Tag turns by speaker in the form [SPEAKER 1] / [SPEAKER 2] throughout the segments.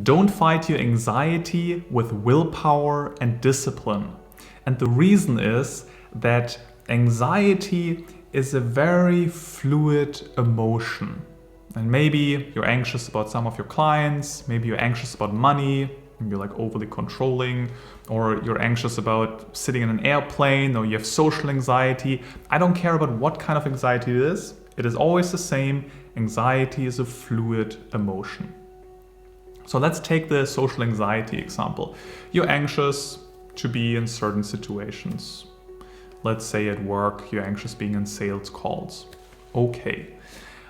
[SPEAKER 1] Don't fight your anxiety with willpower and discipline. And the reason is that anxiety is a very fluid emotion. And maybe you're anxious about some of your clients, maybe you're anxious about money, maybe you're like overly controlling, or you're anxious about sitting in an airplane, or you have social anxiety. I don't care about what kind of anxiety it is. It is always the same. Anxiety is a fluid emotion. So let's take the social anxiety example. You're anxious to be in certain situations. Let's say at work, you're anxious being in sales calls. Okay.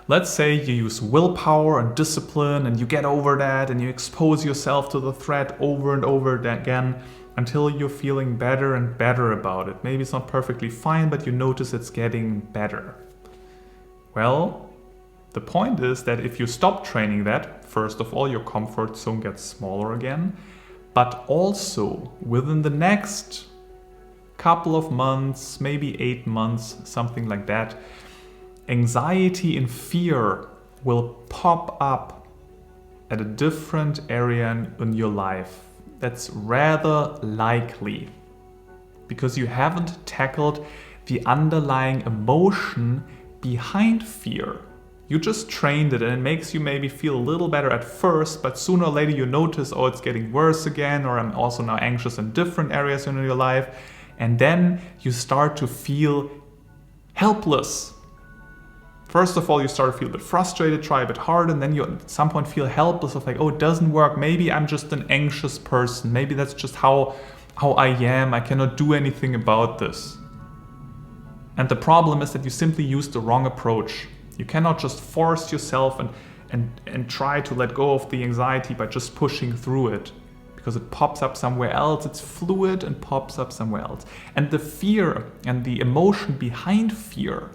[SPEAKER 1] Let's say you use willpower and discipline and you get over that and you expose yourself to the threat over and over again until you're feeling better and better about it. Maybe it's not perfectly fine, but you notice it's getting better. Well, the point is that if you stop training that, first of all, your comfort zone gets smaller again, but also within the next couple of months, maybe 8 months, something like that, anxiety and fear will pop up at a different area in your life. That's rather likely because you haven't tackled the underlying emotion behind fear. You just trained it and it makes you maybe feel a little better at first, but sooner or later you notice, oh, it's getting worse again, or I'm also now anxious in different areas in your life. And then you start to feel helpless. First of all, you start to feel a bit frustrated, try a bit hard, and then you at some point feel helpless of like, oh, it doesn't work. Maybe I'm just an anxious person. Maybe that's just how I am. I cannot do anything about this. And the problem is that you simply use the wrong approach. You cannot just force yourself and try to let go of the anxiety by just pushing through it, because it pops up somewhere else. It's fluid and pops up somewhere else. And the fear and the emotion behind fear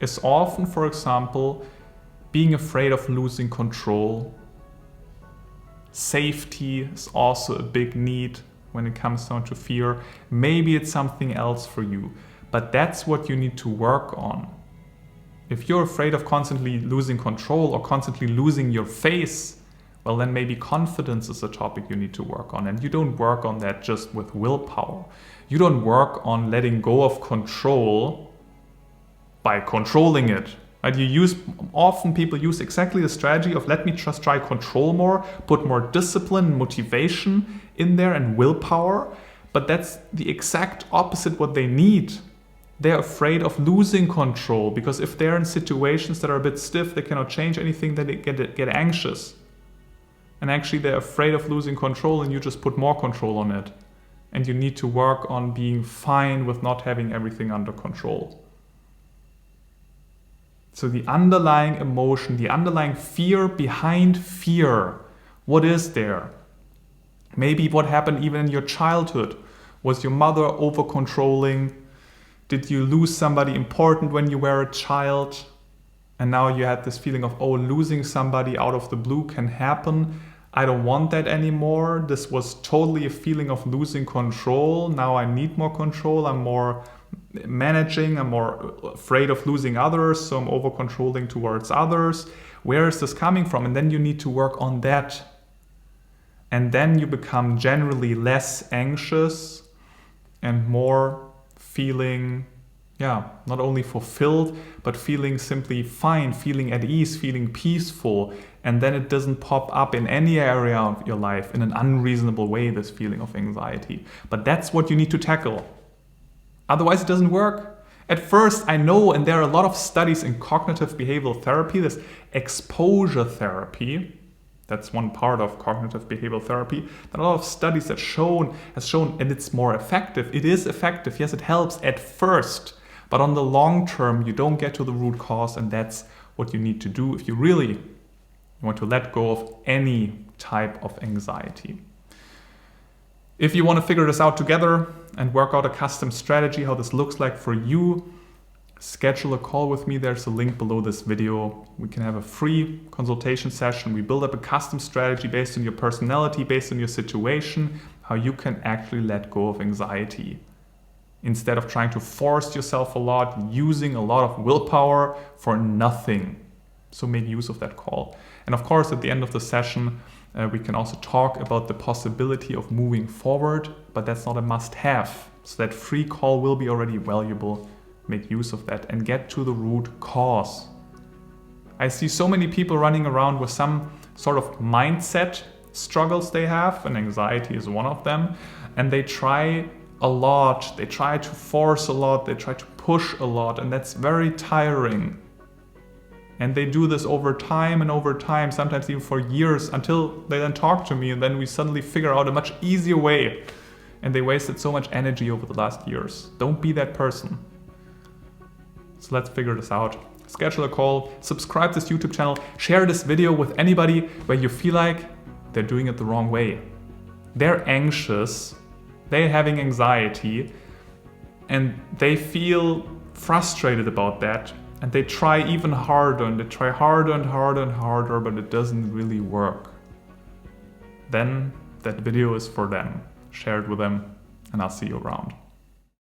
[SPEAKER 1] is often, for example, being afraid of losing control. Safety is also a big need when it comes down to fear. Maybe it's something else for you, but that's what you need to work on. If you're afraid of constantly losing control or constantly losing your face, well, then maybe confidence is a topic you need to work on. And you don't work on that just with willpower. You don't work on letting go of control by controlling it. Right? Often people use exactly the strategy of let me just try control more, put more discipline, motivation in there and willpower. But that's the exact opposite what they need. They're afraid of losing control because if they're in situations that are a bit stiff, they cannot change anything, then they get anxious. And actually they're afraid of losing control and you just put more control on it. And you need to work on being fine with not having everything under control. So the underlying emotion, the underlying fear behind fear, what is there? Maybe what happened even in your childhood. Was your mother over-controlling? Did you lose somebody important when you were a child? And now you had this feeling of, oh, losing somebody out of the blue can happen. I don't want that anymore. This was totally a feeling of losing control. Now I need more control. I'm more managing. I'm more afraid of losing others. So I'm over-controlling towards others. Where is this coming from? And then you need to work on that. And then you become generally less anxious and more feeling, not only fulfilled, but feeling simply fine, feeling at ease, feeling peaceful. And then it doesn't pop up in any area of your life in an unreasonable way, this feeling of anxiety. But that's what you need to tackle. Otherwise, it doesn't work. At first, I know, and there are a lot of studies in cognitive behavioral therapy, this exposure therapy. That's one part of cognitive behavioral therapy. There are a lot of studies that has shown, and it's more effective. It is effective. Yes, it helps at first, but on the long term, you don't get to the root cause, and that's what you need to do if you really want to let go of any type of anxiety. If you want to figure this out together and work out a custom strategy, how this looks like for you, schedule a call with me. There's a link below this video. We can have a free consultation session. We build up a custom strategy based on your personality, based on your situation, how you can actually let go of anxiety. Instead of trying to force yourself a lot, using a lot of willpower for nothing. So make use of that call. And of course, at the end of the session, We can also talk about the possibility of moving forward, but that's not a must-have. So that free call will be already valuable. Make use of that and get to the root cause. I see so many people running around with some sort of mindset struggles they have, and anxiety is one of them, and they try a lot, they try to force a lot, they try to push a lot, and that's very tiring. And they do this over time and over time, sometimes even for years, until they then talk to me, and then we suddenly figure out a much easier way. And they wasted so much energy over the last years. Don't be that person. So let's figure this out. Schedule a call, subscribe to this YouTube channel, share this video with anybody where you feel like they're doing it the wrong way. They're anxious, they're having anxiety, and they feel frustrated about that. And they try even harder, and they try harder and harder and harder, but it doesn't really work. Then that video is for them. Share it with them, and I'll see you around.